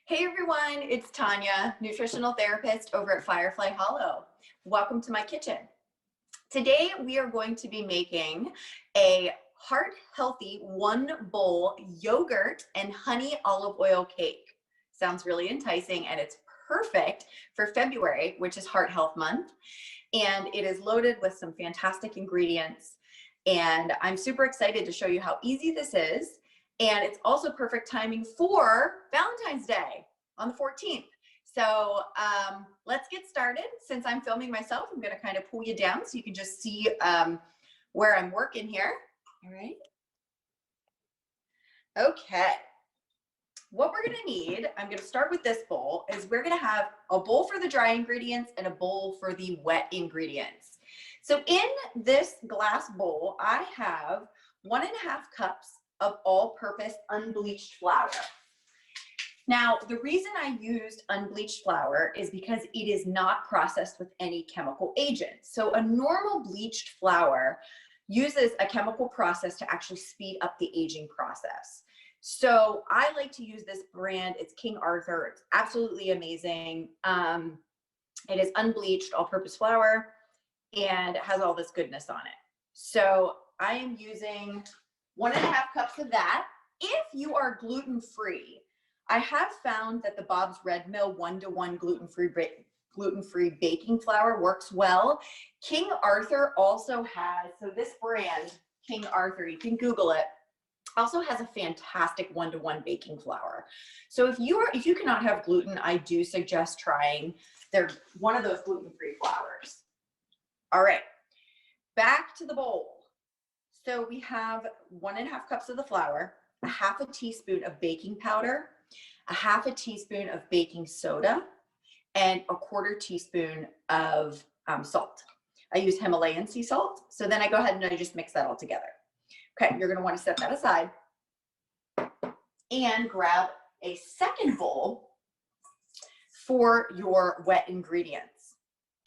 Hey everyone, it's Tanya, nutritional therapist over at Firefly Hollow. Welcome to my kitchen. Today we are going to be making a heart-healthy 1-bowl yogurt and honey olive oil cake. Sounds really enticing and it's perfect for February, which is Heart Health Month. And it is loaded with some fantastic ingredients. And I'm super excited to show you how easy this is. And it's also perfect timing for Valentine's Day on the 14th. So let's get started. Since I'm filming myself, I'm gonna kind of pull you down so you can just see where I'm working here. All right. Okay. What we're gonna need, I'm gonna start with this bowl, is we're gonna have a bowl for the dry ingredients and a bowl for the wet ingredients. So in this glass bowl, I have 1.5 cups of all-purpose unbleached flour. Now, the reason I used unbleached flour is because it is not processed with any chemical agent. So a normal bleached flour uses a chemical process to actually speed up the aging process. So I like to use this brand. It's King Arthur. It's absolutely amazing. It is unbleached all-purpose flour and it has all this goodness on it. So I am using 1.5 cups of that. If you are gluten-free, I have found that the Bob's Red Mill 1-to-1 gluten-free baking flour works well. King Arthur also has, so this brand, King Arthur, you can Google it, also has a fantastic 1-to-1 baking flour. So if you cannot have gluten, I do suggest trying one of those gluten-free flours. All right, back to the bowl. So we have 1.5 cups of the flour, 1/2 teaspoon of baking powder, 1/2 teaspoon of baking soda, and 1/4 teaspoon of salt. I use Himalayan sea salt. So then I go ahead and I just mix that all together. Okay, you're gonna wanna set that aside and grab a second bowl for your wet ingredients.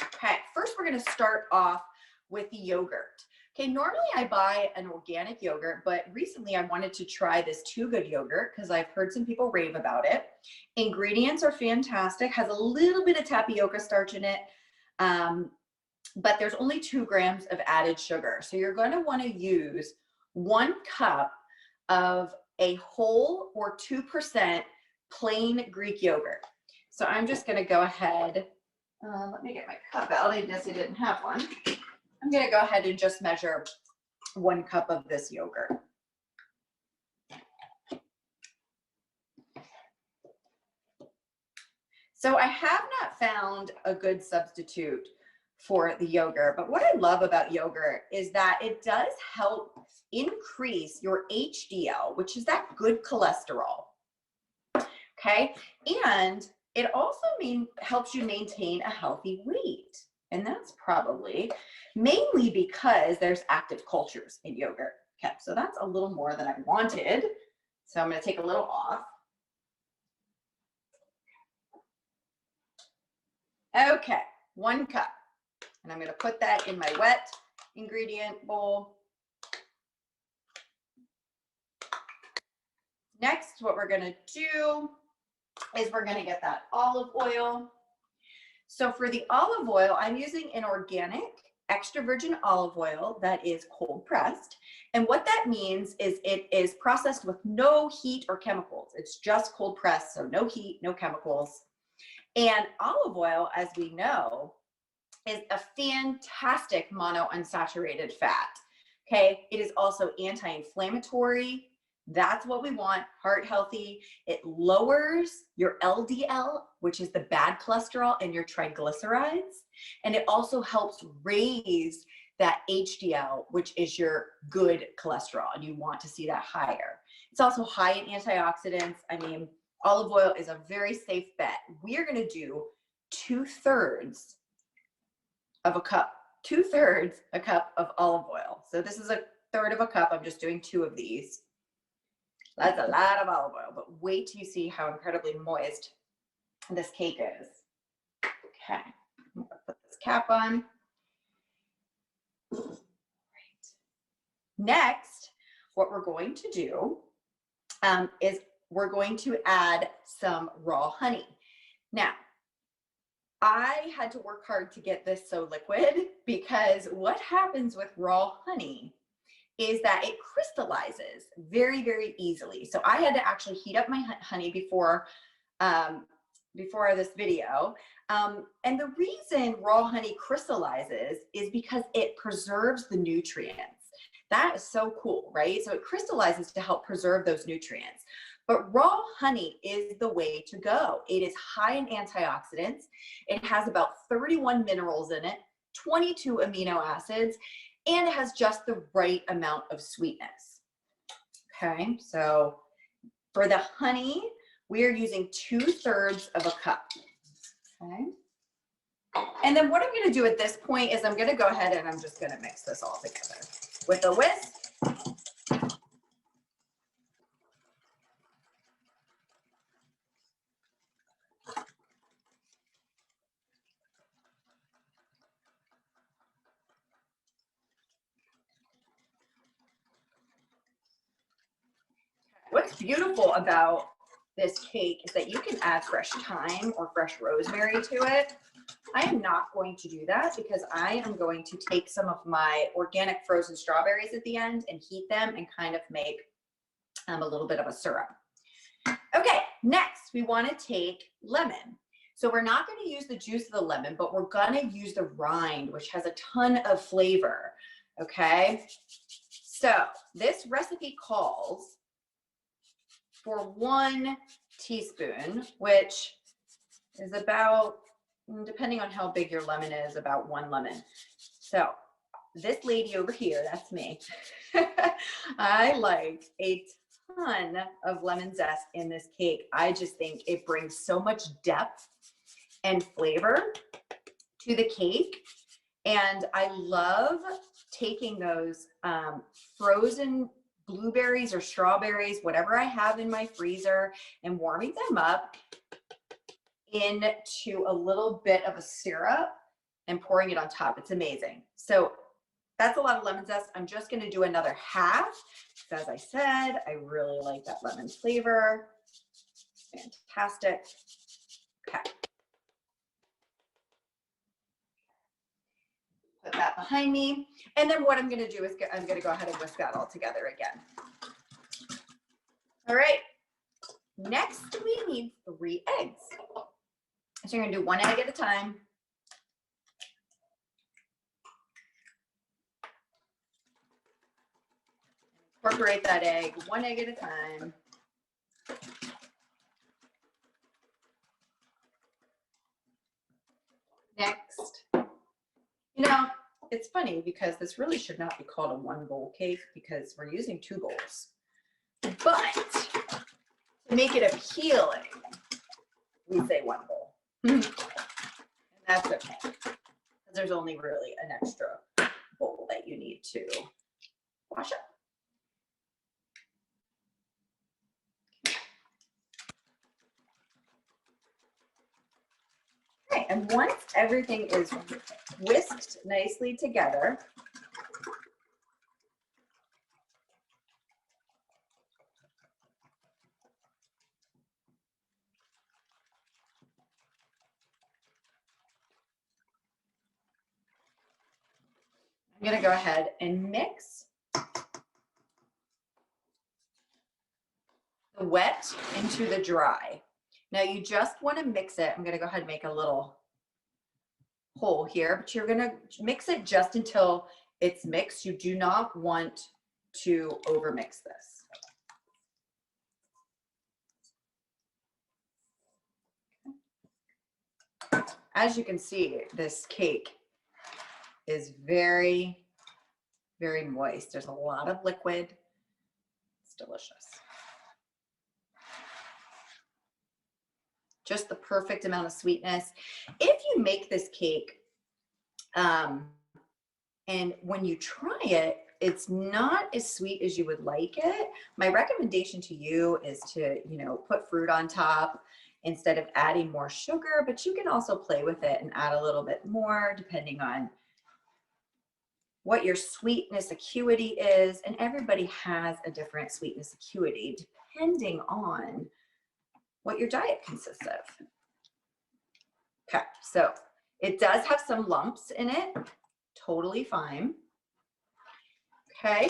Okay, first we're gonna start off with the yogurt. Okay, normally I buy an organic yogurt, but recently I wanted to try this Too Good yogurt because I've heard some people rave about it. Ingredients are fantastic, has a little bit of tapioca starch in it, but there's only 2 grams of added sugar. So you're going to want to use 1 cup of a whole or 2% plain Greek yogurt. So I'm just going to go ahead, let me get my cup out. I guess I didn't have one. I'm going to go ahead and just measure 1 cup of this yogurt. So I have not found a good substitute for the yogurt, but what I love about yogurt is that it does help increase your HDL, which is that good cholesterol. Okay, and it also helps you maintain a healthy weight. And that's probably mainly because there's active cultures in yogurt. Okay, so that's a little more than I wanted. So I'm going to take a little off. Okay, 1 cup. And I'm going to put that in my wet ingredient bowl. Next, what we're going to do is we're going to get that olive oil. So for the olive oil, I'm using an organic extra virgin olive oil that is cold pressed. And what that means is it is processed with no heat or chemicals. It's just cold pressed, so no heat, no chemicals. And olive oil, as we know, is a fantastic monounsaturated fat. Okay, it is also anti-inflammatory. That's what we want, heart healthy. It lowers your LDL, which is the bad cholesterol, and your triglycerides. And it also helps raise that HDL, which is your good cholesterol, and you want to see that higher. It's also high in antioxidants. I mean, olive oil is a very safe bet. We are gonna do 2/3 of a cup, 2/3 a cup of olive oil. So this is 1/3 of a cup. I'm just doing 2 of these. That's a lot of olive oil, but wait till you see how incredibly moist this cake is. Okay, I'm gonna put this cap on. Right. Next, what we're going to do is we're going to add some raw honey. Now, I had to work hard to get this so liquid, because what happens with raw honey is that it crystallizes very, very easily. So I had to actually heat up my honey before this video. And the reason raw honey crystallizes is because it preserves the nutrients. That is so cool, right? So it crystallizes to help preserve those nutrients. But raw honey is the way to go. It is high in antioxidants. It has about 31 minerals in it, 22 amino acids, and it has just the right amount of sweetness. Okay, so for the honey, we are using 2/3 of a cup. Okay. And then what I'm going to do at this point is I'm going to go ahead and I'm just going to mix this all together with a whisk. What's beautiful about this cake is that you can add fresh thyme or fresh rosemary to it. I am not going to do that because I am going to take some of my organic frozen strawberries at the end and heat them and kind of make a little bit of a syrup. Okay, next we want to take lemon. So we're not going to use the juice of the lemon, but we're going to use the rind, which has a ton of flavor. Okay, so this recipe calls for 1 teaspoon, which is about, depending on how big your lemon is, about 1 lemon. So this lady over here, that's me. I like a ton of lemon zest in this cake. I just think it brings so much depth and flavor to the cake. And I love taking those frozen blueberries or strawberries, whatever I have in my freezer, and warming them up into a little bit of a syrup and pouring it on top. It's amazing. So that's a lot of lemon zest. I'm just going to do another half. As I said, I really like that lemon flavor. Fantastic. Okay. Put that behind me. And then what I'm going to do is I'm going to go ahead and whisk that all together again. All right. Next, we need 3 eggs. So you're going to do 1 egg at a time. Incorporate that egg, 1 egg at a time. Next, you know, it's funny because this really should not be called a 1 bowl cake because we're using 2 bowls. But to make it appealing, we say 1 bowl. And that's okay, because there's only really an extra bowl that you need to wash up. Okay, and once everything is whisked nicely together, I'm going to go ahead and mix the wet into the dry. Now you just want to mix it. I'm going to go ahead and make a little hole here, but you're going to mix it just until it's mixed. You do not want to overmix this. As you can see, this cake is very, very moist. There's a lot of liquid. It's delicious. Just the perfect amount of sweetness. If you make this cake and when you try it, it's not as sweet as you would like it, my recommendation to you is to, put fruit on top instead of adding more sugar, but you can also play with it and add a little bit more depending on what your sweetness acuity is. And everybody has a different sweetness acuity depending on what your diet consists of. Okay, so it does have some lumps in it, totally fine. Okay,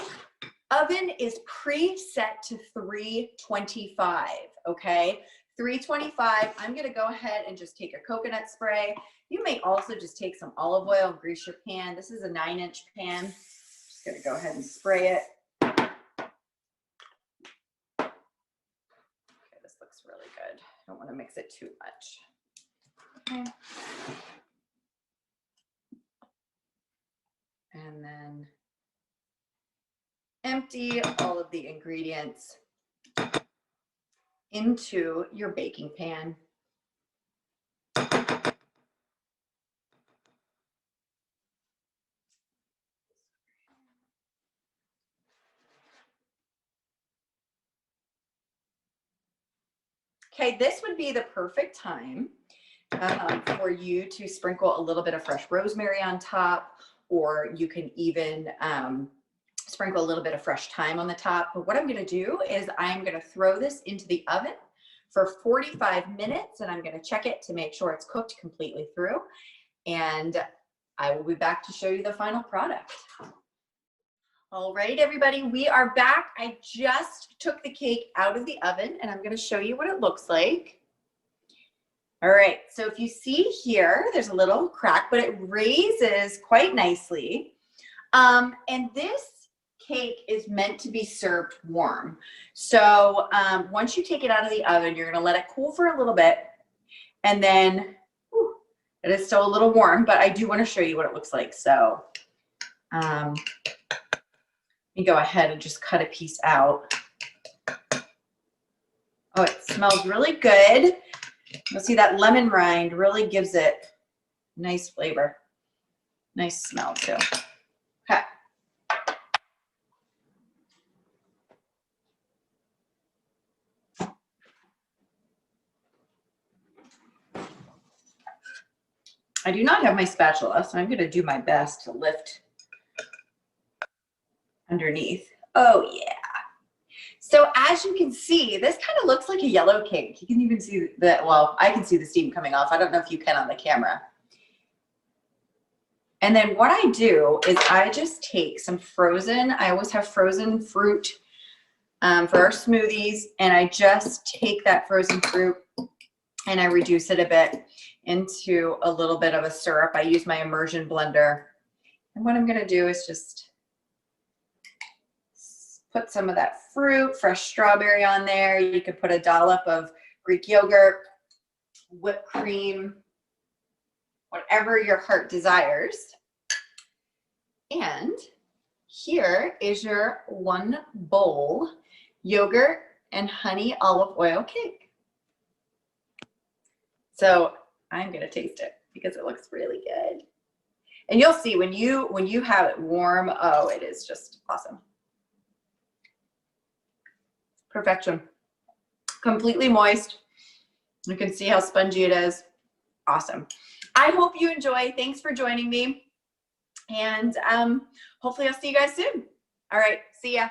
oven is preset to 325, okay? 325, I'm gonna go ahead and just take a coconut spray. You may also just take some olive oil and grease your pan. This is a 9-inch pan. Just gonna go ahead and spray it. Okay, this looks really good. I don't wanna mix it too much. Okay. And then empty all of the ingredients into your baking pan. Okay, this would be the perfect time for you to sprinkle a little bit of fresh rosemary on top, or you can even sprinkle a little bit of fresh thyme on the top. But what I'm gonna do is I'm gonna throw this into the oven for 45 minutes, and I'm gonna check it to make sure it's cooked completely through. And I will be back to show you the final product. All right, everybody, we are back. I just took the cake out of the oven, and I'm gonna show you what it looks like. All right, so if you see here, there's a little crack, but it raises quite nicely. And this cake is meant to be served warm. So once you take it out of the oven, you're gonna let it cool for a little bit, and then it is still a little warm, but I do wanna show you what it looks like. So you go ahead and just cut a piece out. Oh, it smells really good. You'll see that lemon rind really gives it nice flavor. Nice smell too. Okay. I do not have my spatula, so I'm going to do my best to lift underneath. Oh yeah. So as you can see, this kind of looks like a yellow cake. You can even see that, well, I can see the steam coming off. I don't know if you can on the camera. And then what I do is I just take some frozen, I always have frozen fruit for our smoothies, and I just take that frozen fruit and I reduce it a bit into a little bit of a syrup. I use my immersion blender. And what I'm gonna do is just put some of that fruit, fresh strawberry on there. You could put a dollop of Greek yogurt, whipped cream, whatever your heart desires. And here is your 1 bowl yogurt and honey olive oil cake. So I'm gonna taste it because it looks really good. And you'll see when you have it warm, oh, it is just awesome. Perfection. Completely moist. You can see how spongy it is. Awesome. I hope you enjoy. Thanks for joining me. And hopefully I'll see you guys soon. All right, see ya.